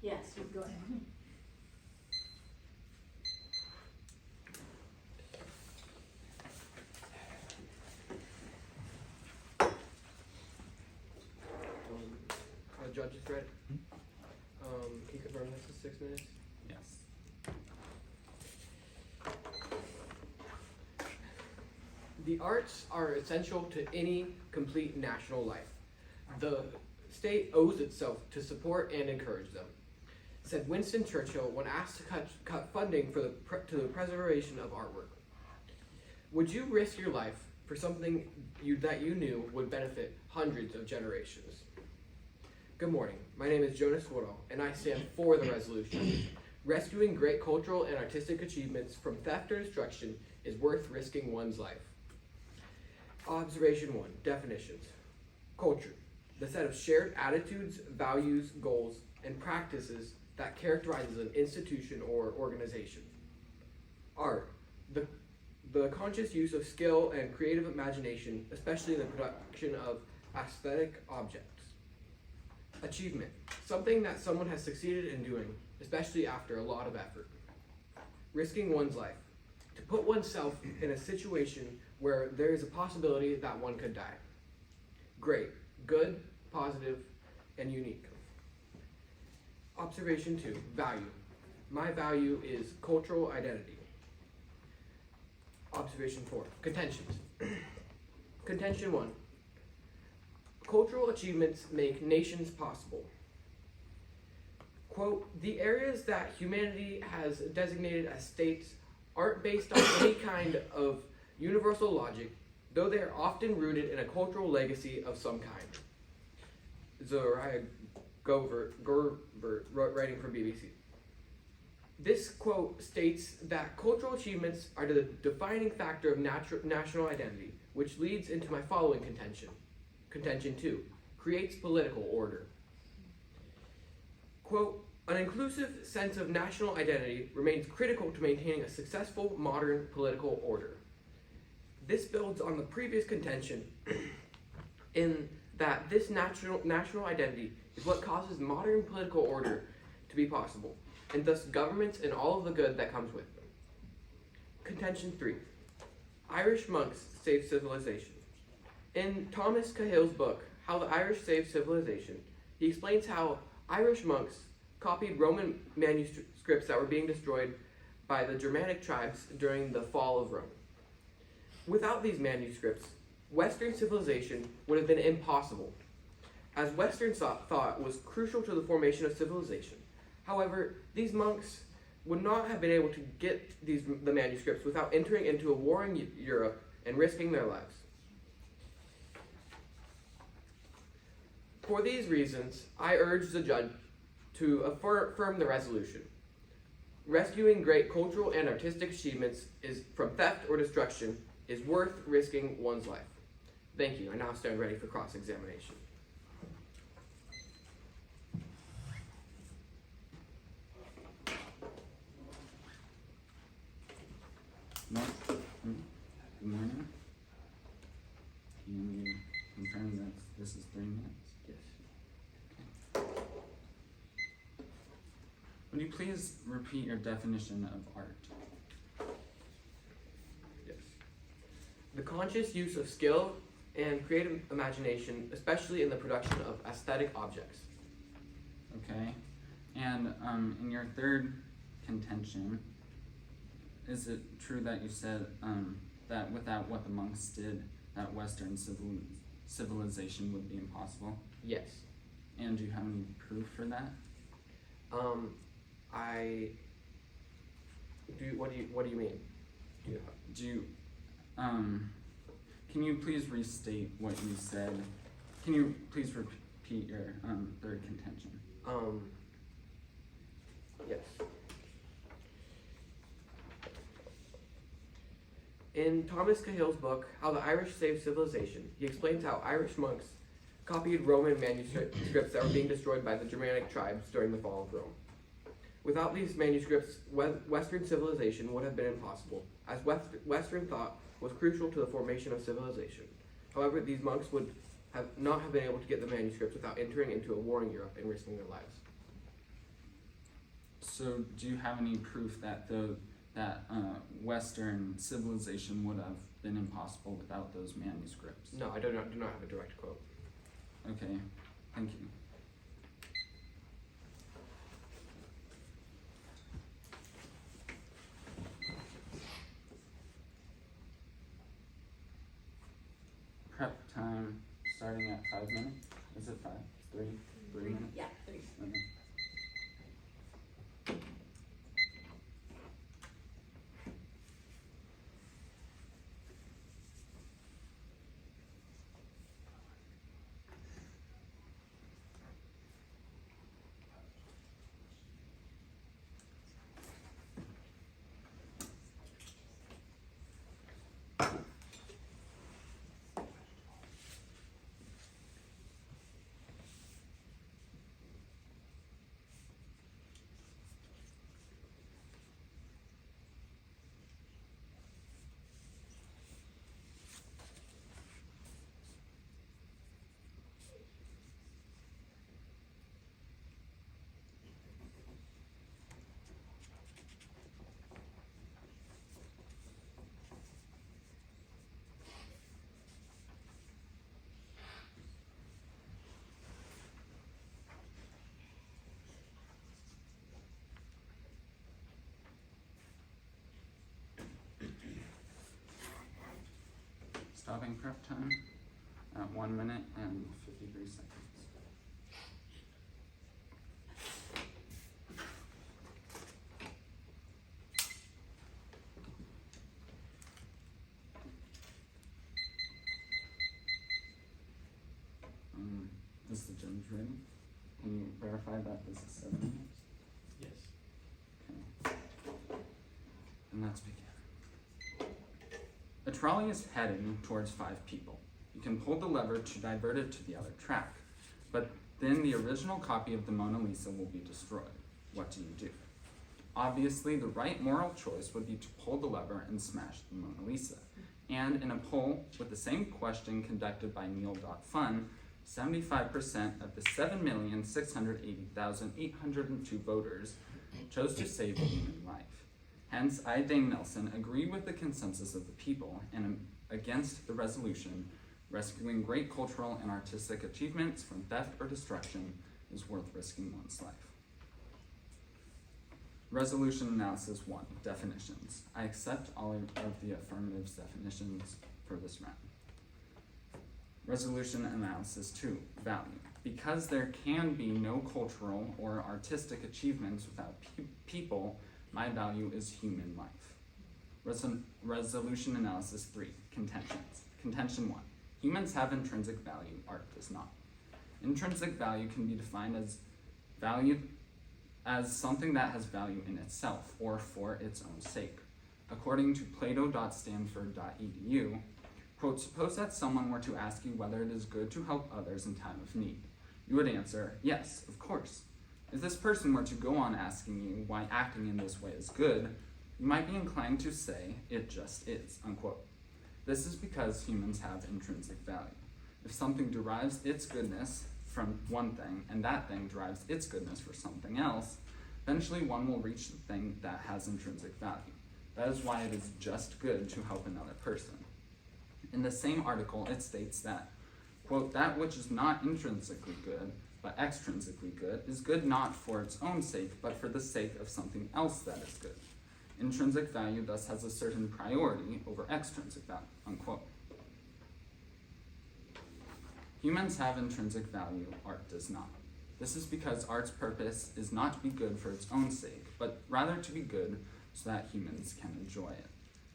Yes, you go ahead. Judge is ready. Can you confirm this is 6 minutes? Yes. The arts are essential to any complete national life. The state owes itself to support and encourage them, said Winston Churchill when asked to cut funding for to the preservation of artwork. Would you risk your life for something that you knew would benefit hundreds of generations? Good morning. My name is Jonas, and I stand for the resolution. Rescuing great cultural and artistic achievements from theft or destruction is worth risking one's life. Observation 1. Definitions. Culture. The set of shared attitudes, values, goals, and practices that characterizes an institution or organization. Art. The conscious use of skill and creative imagination, especially in the production of aesthetic objects. Achievement. Something that someone has succeeded in doing, especially after a lot of effort. Risking one's life. To put oneself in a situation where there is a possibility that one could die. Great, good, positive, and unique. Observation 2, value. My value is cultural identity. Observation 4, contentions. Contention 1. Cultural achievements make nations possible. Quote, the areas that humanity has designated as states aren't based on any kind of universal logic, though they are often rooted in a cultural legacy of some kind. Zariah Govert, writing for BBC. This quote states that cultural achievements are the defining factor of national identity, which leads into my following contention. Contention 2, creates political order. Quote, an inclusive sense of national identity remains critical to maintaining a successful modern political order. This builds on the previous contention in that this national identity is what causes modern political order to be possible, and thus governments and all of the good that comes with them. Contention 3, Irish monks saved civilization. In Thomas Cahill's book, How the Irish Saved Civilization, he explains how Irish monks copied Roman manuscripts that were being destroyed by the Germanic tribes during the fall of Rome. Without these manuscripts, Western civilization would have been impossible, as Western thought was crucial to the formation of civilization. However, these monks would not have been able to get the manuscripts without entering into a war in Europe and risking their lives. For these reasons, I urge the judge to affirm the resolution. Rescuing great cultural and artistic achievements from theft or destruction is worth risking one's life. Thank you. I now stand ready for cross-examination. Good morning. Can you confirm that this is 3 minutes? Yes. Would you please repeat your definition of art? Yes. The conscious use of skill and creative imagination, especially in the production of aesthetic objects. Okay. And in your third contention, is it true that you said that without what the monks did, that Western civilization would be impossible? Yes. And do you have any proof for that? What do you mean? Can you please restate what you said? Can you please repeat your third contention? Yes. In Thomas Cahill's book, How the Irish Saved Civilization, he explains how Irish monks copied Roman manuscripts that were being destroyed by the Germanic tribes during the fall of Rome. Without these manuscripts, Western civilization would have been impossible, as Western thought was crucial to the formation of civilization. However, these monks would not have been able to get the manuscripts without entering into a war in Europe and risking their lives. So do you have any proof that Western civilization would have been impossible without those manuscripts? No, I do not have a direct quote. Okay, thank you. Prep time starting at 5 minutes? Is it 5? 3? 3 minutes? Yeah, 3. Okay. Stopping prep time at 1 minute and 53 seconds. Is the judge ready? Can you verify that this is 7 minutes? Yes. Okay. And let's begin. A trolley is heading towards 5 people. You can pull the lever to divert it to the other track, but then the original copy of the Mona Lisa will be destroyed. What do you do? Obviously, the right moral choice would be to pull the lever and smash the Mona Lisa. And in a poll with the same question conducted by Neil.fun, 75% of the 7,680,802 voters chose to save a human life. Hence, I, Dane Nelson, agree with the consensus of the people and am against the resolution. Rescuing great cultural and artistic achievements from theft or destruction is worth risking one's life. Resolution Analysis 1, Definitions. I accept all of the affirmatives definitions for this round. Resolution Analysis 2, Value. Because there can be no cultural or artistic achievements without people, my value is human life. Resolution Analysis 3, Contentions. Contention 1, humans have intrinsic value, art does not. Intrinsic value can be defined as something that has value in itself or for its own sake. According to plato.stanford.edu, quote, suppose that someone were to ask you whether it is good to help others in time of need. You would answer, yes, of course. If this person were to go on asking you why acting in this way is good, you might be inclined to say, it just is, unquote. This is because humans have intrinsic value. If something derives its goodness from one thing, and that thing derives its goodness for something else, eventually one will reach the thing that has intrinsic value. That is why it is just good to help another person. In the same article, it states that, quote, that which is not intrinsically good, but extrinsically good, is good not for its own sake, but for the sake of something else that is good. Intrinsic value thus has a certain priority over extrinsic value, unquote. Humans have intrinsic value, art does not. This is because art's purpose is not to be good for its own sake, but rather to be good so that humans can enjoy it.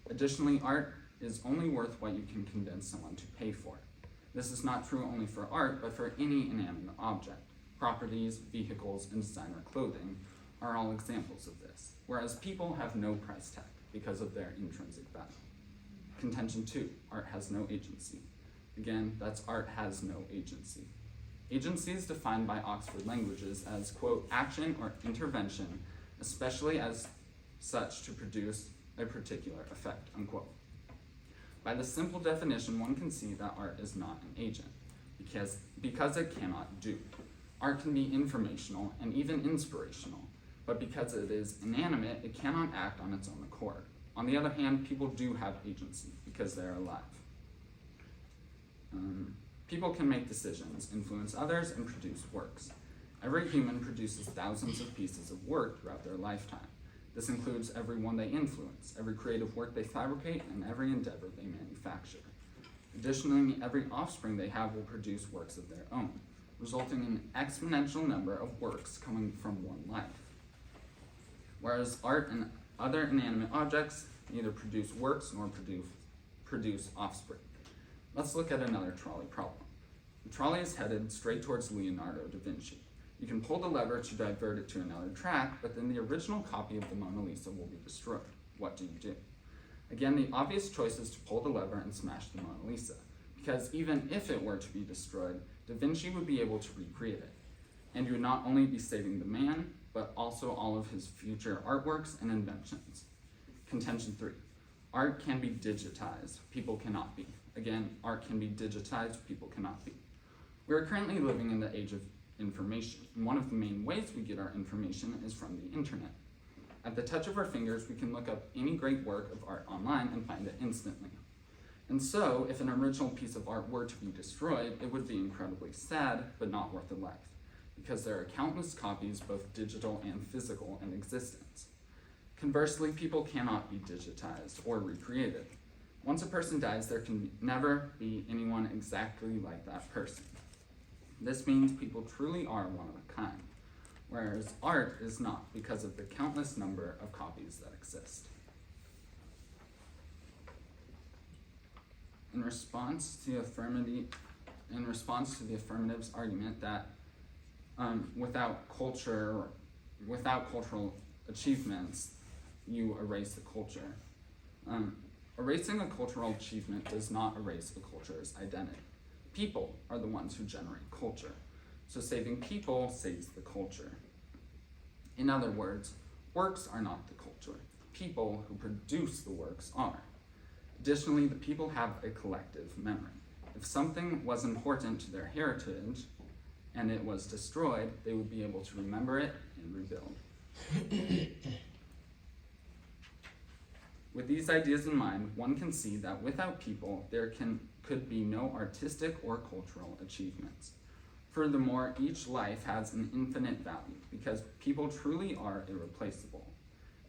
Additionally, art is only worth what you can convince someone to pay for. This is not true only for art, but for any inanimate object. Properties, vehicles, and designer clothing are all examples of this, whereas people have no price tag because of their intrinsic value. Contention 2, art has no agency. Again, that's art has no agency. Agency is defined by Oxford Languages as, quote, action or intervention, especially as such to produce a particular effect, unquote. By the simple definition, one can see that art is not an agent, because it cannot do. Art can be informational and even inspirational, but because it is inanimate, it cannot act on its own accord. On the other hand, people do have agency because they're alive. People can make decisions, influence others, and produce works. Every human produces thousands of pieces of work throughout their lifetime. This includes every one they influence, every creative work they fabricate, and every endeavor they manufacture. Additionally, every offspring they have will produce works of their own, resulting in an exponential number of works coming from one life. Whereas art and other inanimate objects neither produce works nor produce offspring. Let's look at another trolley problem. The trolley is headed straight towards Leonardo da Vinci. You can pull the lever to divert it to another track, but then the original copy of the Mona Lisa will be destroyed. What do you do? Again, the obvious choice is to pull the lever and smash the Mona Lisa, because even if it were to be destroyed, Da Vinci would be able to recreate it. And you would not only be saving the man, but also all of his future artworks and inventions. Contention 3. Art can be digitized, people cannot be. Again, art can be digitized, people cannot be. We are currently living in the age of information, and one of the main ways we get our information is from the internet. At the touch of our fingers, we can look up any great work of art online and find it instantly. And so, if an original piece of art were to be destroyed, it would be incredibly sad, but not worth a life, because there are countless copies, both digital and physical, in existence. Conversely, people cannot be digitized or recreated. Once a person dies, there can never be anyone exactly like that person. This means people truly are one of a kind, whereas art is not because of the countless number of copies that exist. In response to the affirmative's argument that without cultural achievements, you erase the culture. Erasing a cultural achievement does not erase a culture's identity. People are the ones who generate culture, so saving people saves the culture. In other words, works are not the culture. People who produce the works are. Additionally, the people have a collective memory. If something was important to their heritage and it was destroyed, they would be able to remember it and rebuild. With these ideas in mind, one can see that without people, there could be no artistic or cultural achievements. Furthermore, each life has an infinite value because people truly are irreplaceable.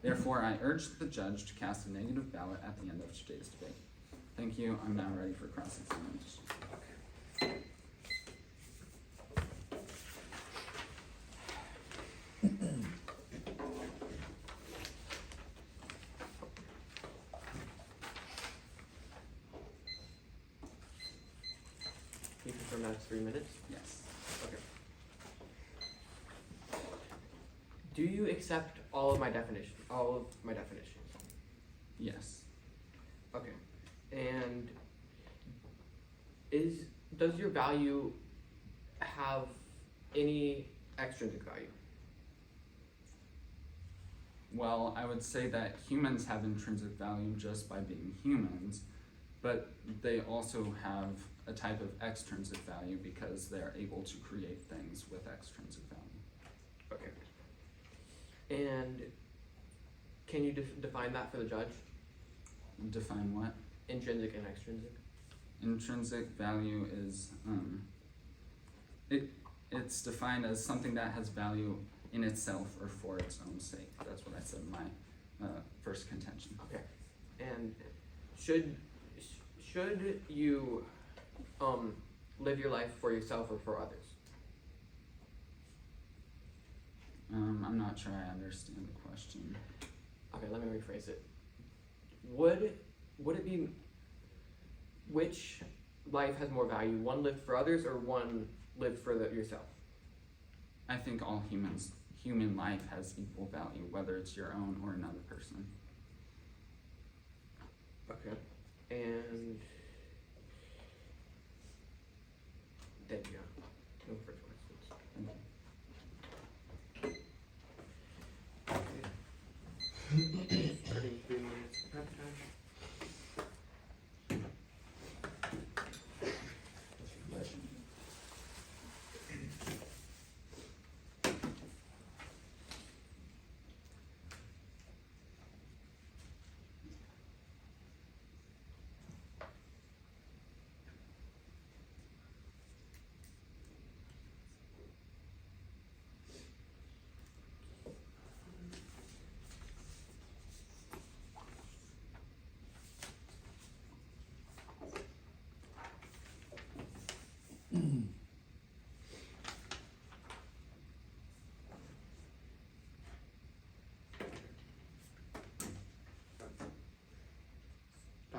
Therefore, I urge the judge to cast a negative ballot at the end of today's debate. Thank you. I'm now ready for cross-examination. You confirm that's 3 minutes? Yes. Okay. Do you accept all of my definitions? Yes. Okay. And does your value have any extrinsic value? Well, I would say that humans have intrinsic value just by being humans, but they also have a type of extrinsic value because they're able to create things with extrinsic value. Okay. And can you define that for the judge? Define what? Intrinsic and extrinsic. Intrinsic value is, it's defined as something that has value in itself or for its own sake. That's what I said in my first contention. Okay. And should you live your life for yourself or for others? I'm not sure I understand the question. Okay, let me rephrase it. Would it be, which life has more value, one lived for others or one lived for yourself? I think all human life has equal value, whether it's your own or another person. Okay. And there you go. No further questions. Okay. 33 minutes prep time.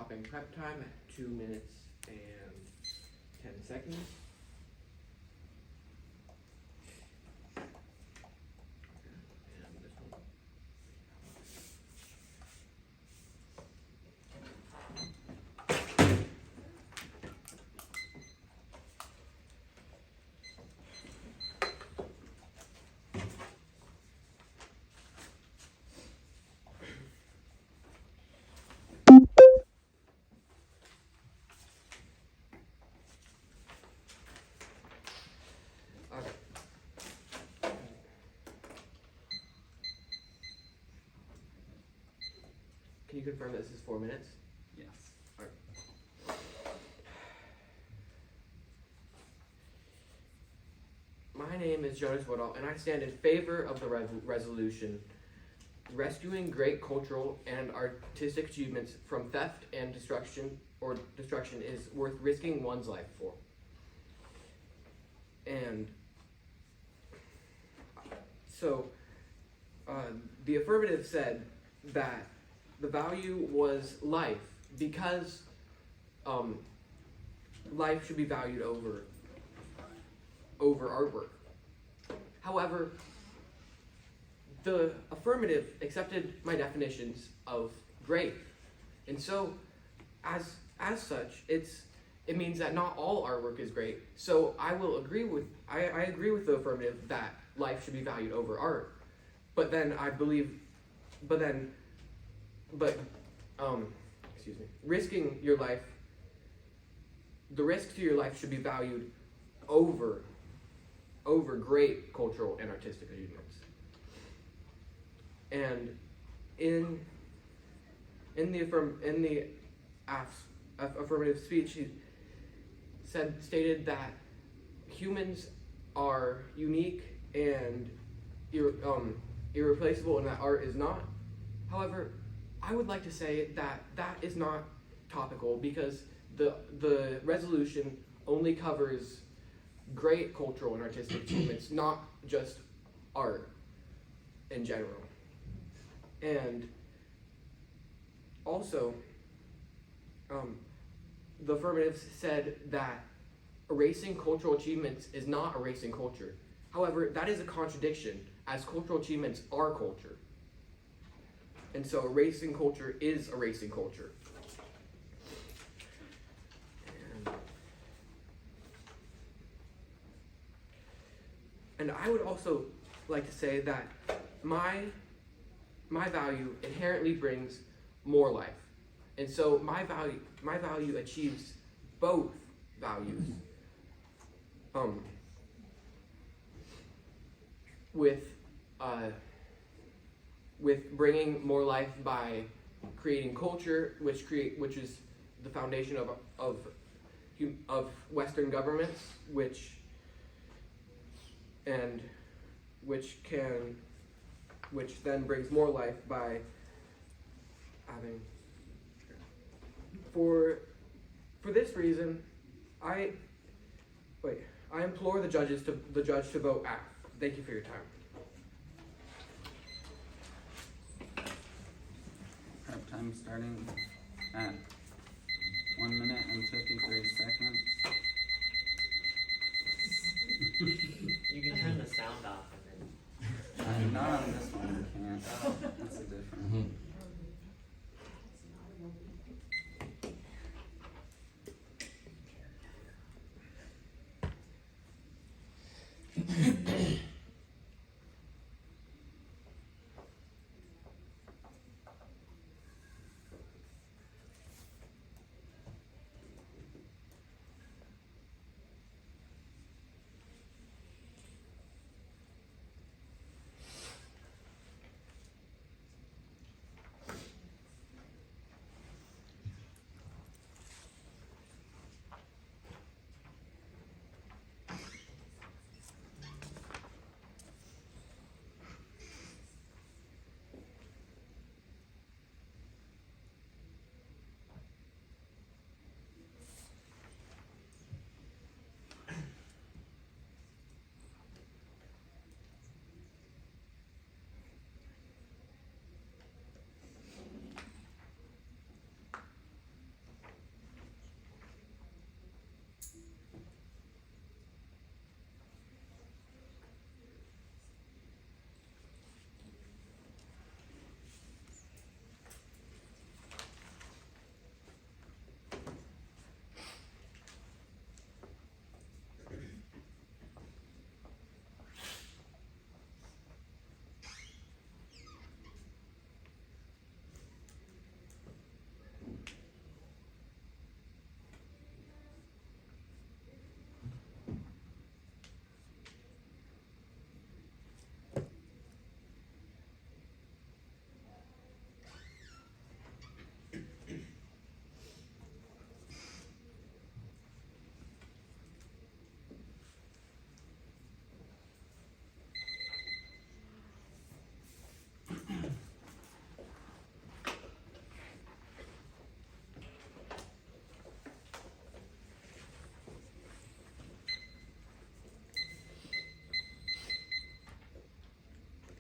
stopping prep time at 2 minutes and 10 seconds. And this one. Okay. Can you confirm that this is 4 minutes? Yes. My name is Jonas Woodall, and I stand in favor of the resolution rescuing great cultural and artistic achievements from theft and destruction is worth risking one's life for. And so the affirmative said that the value was life because life should be valued over artwork. However, the affirmative accepted my definitions of great, and so as such, it means that not all artwork is great. So I will agree with I agree with the affirmative that life should be valued over art. But then I believe, risking your life, the risk to your life should be valued over great cultural and artistic achievements. And in the affirmative speech, he stated that humans are unique and irreplaceable, and that art is not. However, I would like to say that is not topical because the resolution only covers great cultural and artistic achievements, not just art in general. And also, the affirmative said that erasing cultural achievements is not erasing culture. However, that is a contradiction, as cultural achievements are culture. And so erasing culture is erasing culture. And I would also like to say that my value inherently brings more life. And so my value achieves both values. With bringing more life by creating culture, which is the foundation of Western governments, which then brings more life by having. For this reason, I implore the judge to vote aye. Thank you for your time. Prep time starting at 1 minute and 53 seconds. You can turn the sound off and then. Not on this one, you can't. That's a different.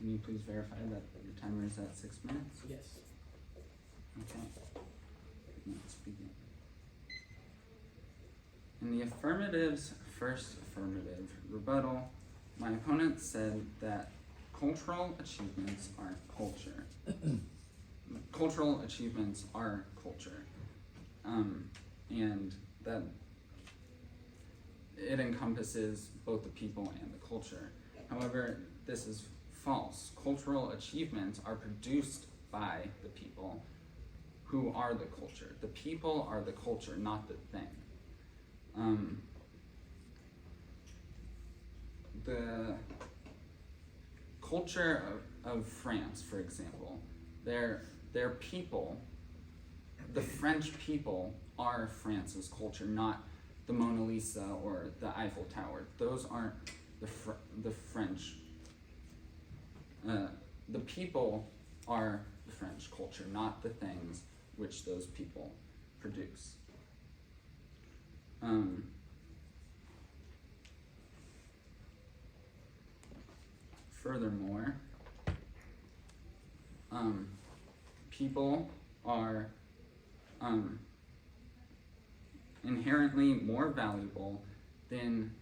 can you please verify that your timer is at 6 minutes? Yes. Okay. Let's begin. In the affirmative's first affirmative rebuttal, my opponent said that cultural achievements aren't culture. Cultural achievements are culture. And that it encompasses both the people and the culture. However, this is false. Cultural achievements are produced by the people who are the culture. The people are the culture, not the thing. The culture of France, for example, their people, the French people, are France's culture, not the Mona Lisa or the Eiffel Tower. Those aren't the French. The people are the French culture, not the things which those people produce. Furthermore, people are inherently more valuable than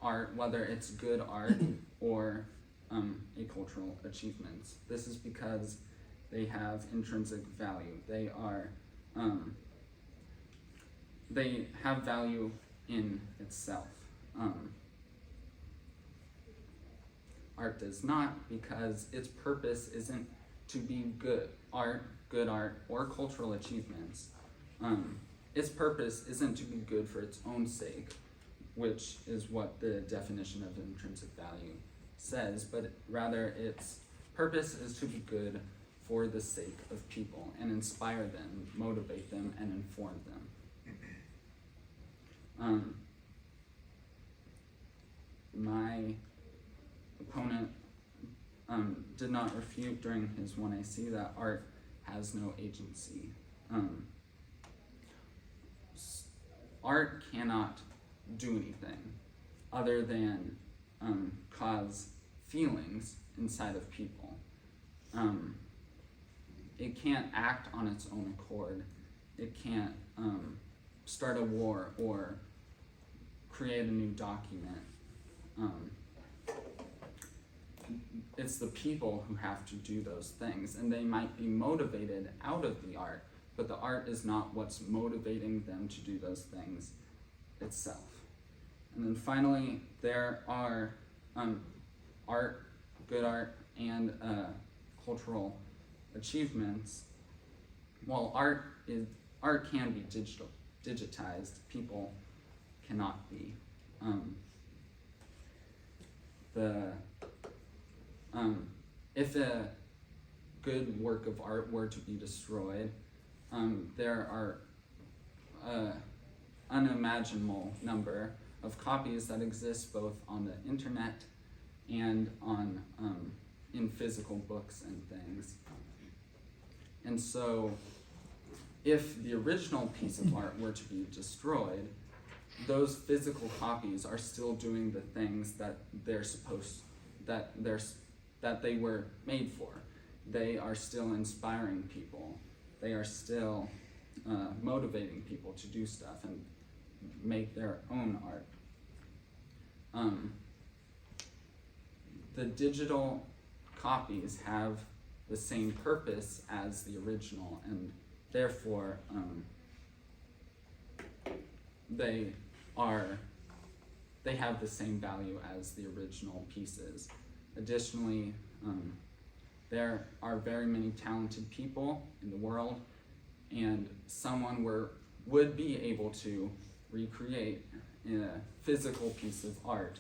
art, whether it's good art or a cultural achievement. This is because they have intrinsic value. They are they have value in itself. Art does not, because its purpose isn't to be good art, or cultural achievements. Its purpose isn't to be good for its own sake, which is what the definition of intrinsic value says, but rather its purpose is to be good for the sake of people and inspire them, motivate them, and inform them. My opponent did not refute during his 1AC that art has no agency. Art cannot do anything other than cause feelings inside of people. It can't act on its own accord. It can't start a war or create a new document. It's the people who have to do those things, and they might be motivated out of the art, but the art is not what's motivating them to do those things itself. And then finally, there are art, good art, and cultural achievements. While art can be digitized, people cannot be. If a good work of art were to be destroyed, there are unimaginable number of copies that exist both on the internet and on in physical books and things. And so if the original piece of art were to be destroyed, those physical copies are still doing the things that they were made for. They are still inspiring people. They are still motivating people to do stuff and make their own art. The digital copies have the same purpose as the original, and therefore they have the same value as the original pieces. Additionally, there are very many talented people in the world, and someone would be able to recreate a physical piece of art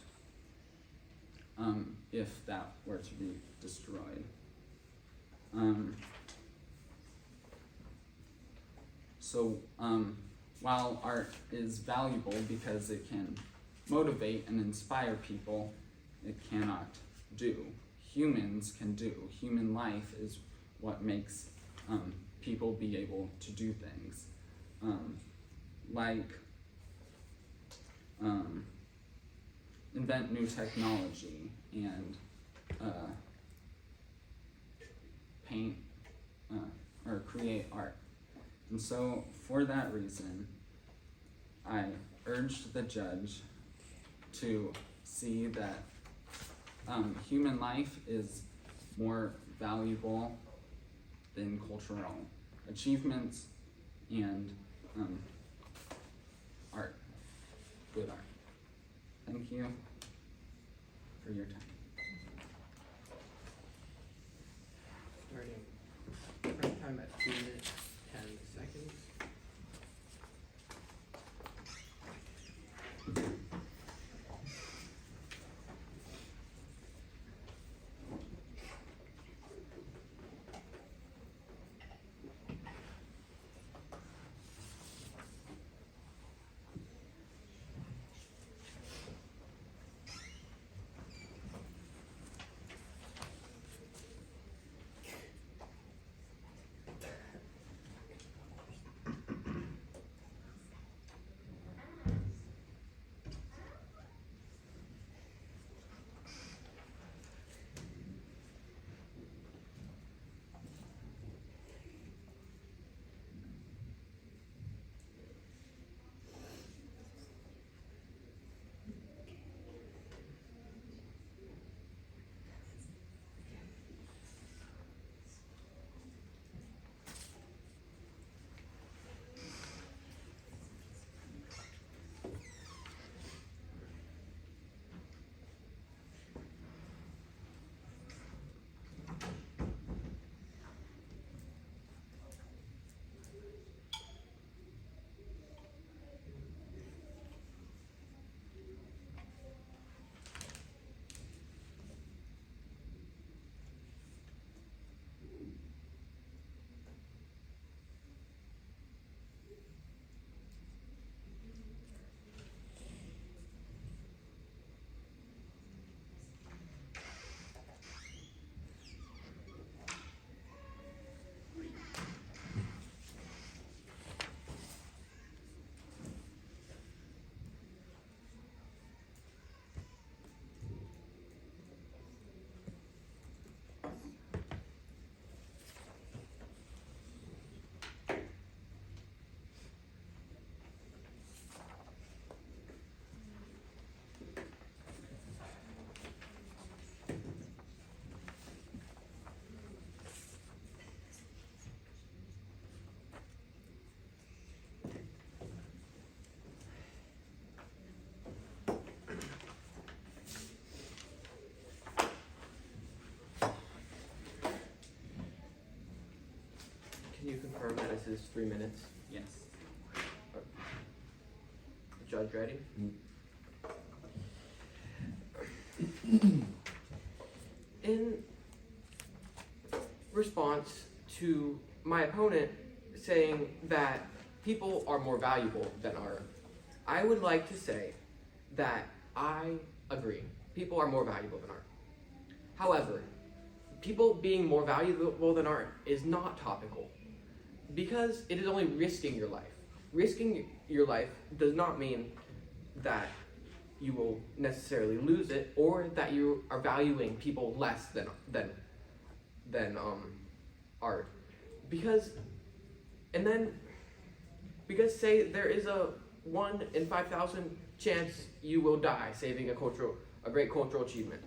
if that were to be destroyed. While art is valuable because it can motivate and inspire people, it cannot do. Humans can do. Human life is what makes people be able to do things. Like invent new technology and paint or create art. And so, for that reason, I urged the judge to see that human life is more valuable than cultural achievements and art, good art. Thank you for your time. Starting time at 2 minutes 10 seconds. Can you confirm that this is 3 minutes? Yes. Judge ready? In response to my opponent saying that people are more valuable than art, I would like to say that I agree. People are more valuable than art. However, people being more valuable than art is not topical because it is only risking your life. Risking your life does not mean that you will necessarily lose it or that you are valuing people less than art. Because say there is a 1 in 5,000 chance you will die saving a great cultural achievement.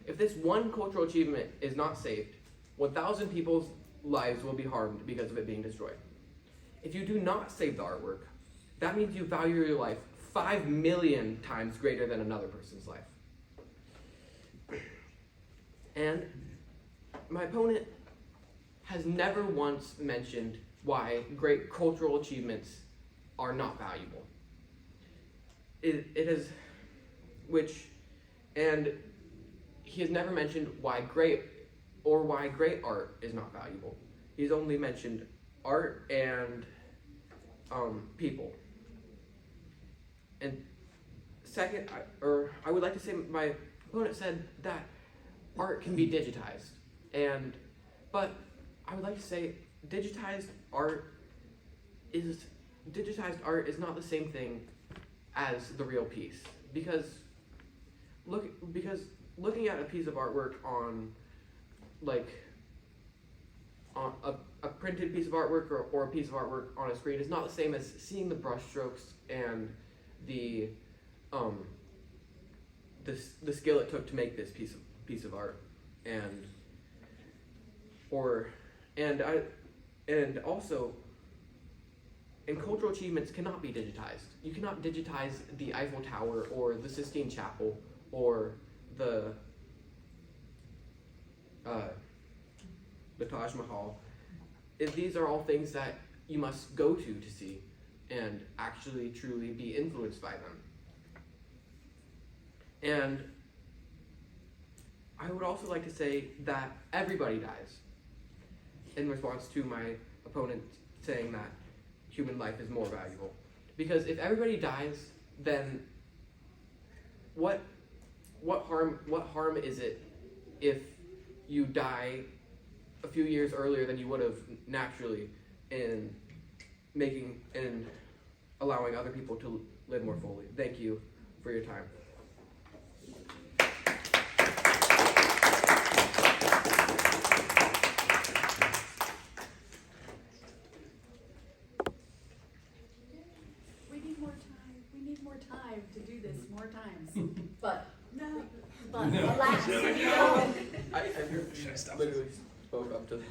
If this one cultural achievement is not saved, 1,000 people's lives will be harmed because of it being destroyed. If you do not save the artwork, that means you value your life 5 million times greater than another person's life. And my opponent has never once mentioned why great cultural achievements are not valuable. And he has never mentioned why great art is not valuable. He's only mentioned art and people. And second, I would like to say my opponent said that art can be digitized, but I would like to say digitized art is not the same thing as the real piece because looking at a piece of artwork on, like, on a printed piece of artwork or a piece of artwork on a screen is not the same as seeing the brushstrokes and the skill it took to make this piece of art, and also, cultural achievements cannot be digitized. You cannot digitize the Eiffel Tower or the Sistine Chapel or the Taj Mahal. These are all things that you must go to see and actually truly be influenced by them. And I would also like to say that everybody dies, in response to my opponent saying that human life is more valuable. Because if everybody dies, then what harm is it if you die a few years earlier than you would have naturally in allowing other people to live more fully? Thank you for your time. We need more time to do this more times. But No. alas, I literally spoke up to